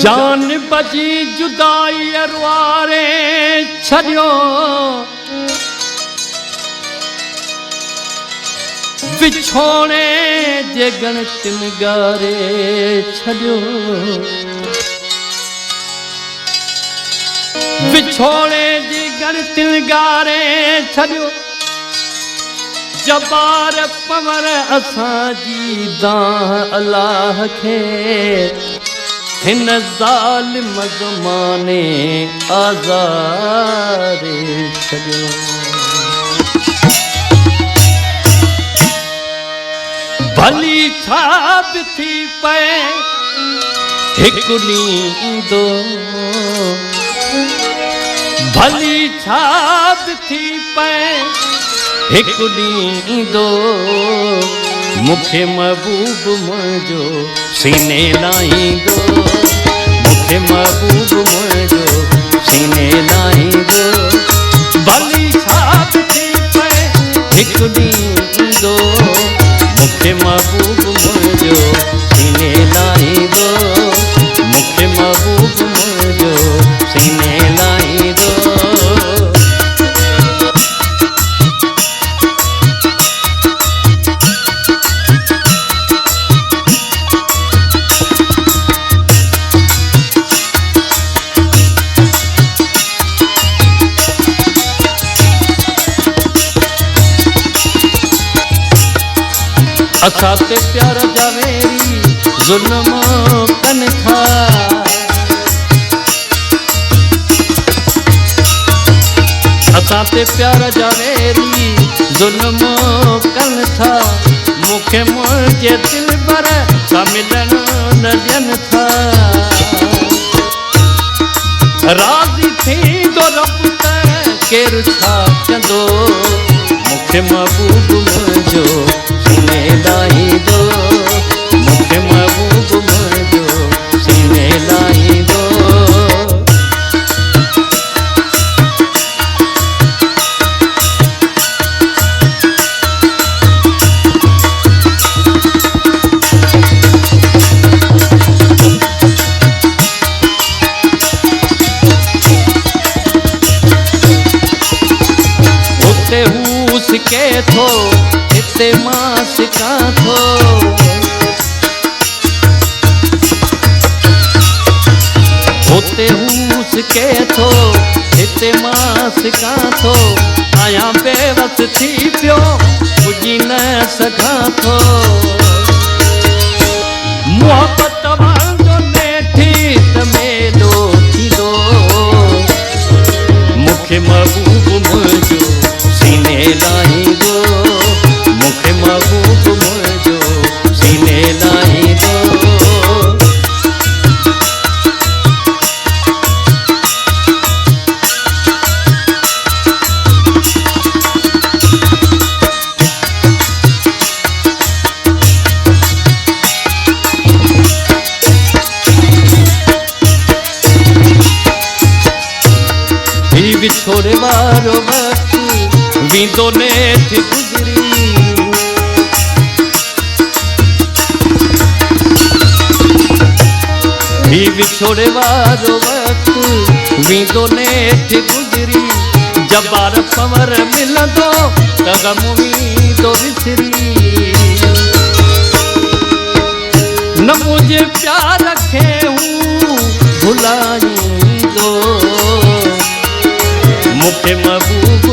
जान बजी जुदाई अरवारे छड़ियो विछोड़े जे गण तिन गारे छड़ियो विछोड़े जे गण तिन गारे छड़ियो जबार पवर असां जी दाह अल्लाह खे हिन ज़ालिम ज़माने आज़ारे छॾियो भली छा बि थी पए हिकु ॾींहुं ईंदो भली छा बि थी पए हिकु ॾींहुं ईंदो मूंखे महबूब मुंहिंजो सीने लाहींदो मूंखे महबूब मुंहिंजो सीने लाहींदो भली छा बि थी पए हिकु ॾींहुं ईंदो मूंखे महबूब मुंहिंजो सीने लाहींदो मूंखे महबूब मुंहिंजो सीने लाहींदो असां ते प्यार जावेरी ज़ुल्म कनि था असां ते प्यार जावेरी ज़ुल्म कनि था मूंखे मुंहिंजे दिलबर सां मिलण न ॾियनि था राज़ी थींदो रब त केरु छा कंदो मूंखे महबूब मुंहिंजो सीने लाहींदो मूंखे महबूब मुंहिंजो सीने लाहींदो उते हू सिके थो हिते मां सिकां थो हुते हू सिके थो हिते मां सिकां थो आहियां बेवस थी पियो पुॼी न सघां थो मुहबत वांगुरु नेठी त मेलो थींदो मूंखे महबूब मुंहिंजो सीने लाहींदो मूंखे महबूब मुंहिंजो सीने लाहींदो ही विछोड़े वारो वक़्तु वींदो नेठि गुज़री ही विछोड़े वारो वक़्तु वींदो नेठि गुज़री जबार पवर मिलंदो त ग़म वींदो विसरी न मुंहिंजे प्यार खे हू भुलाईंदो मूंखे महबूब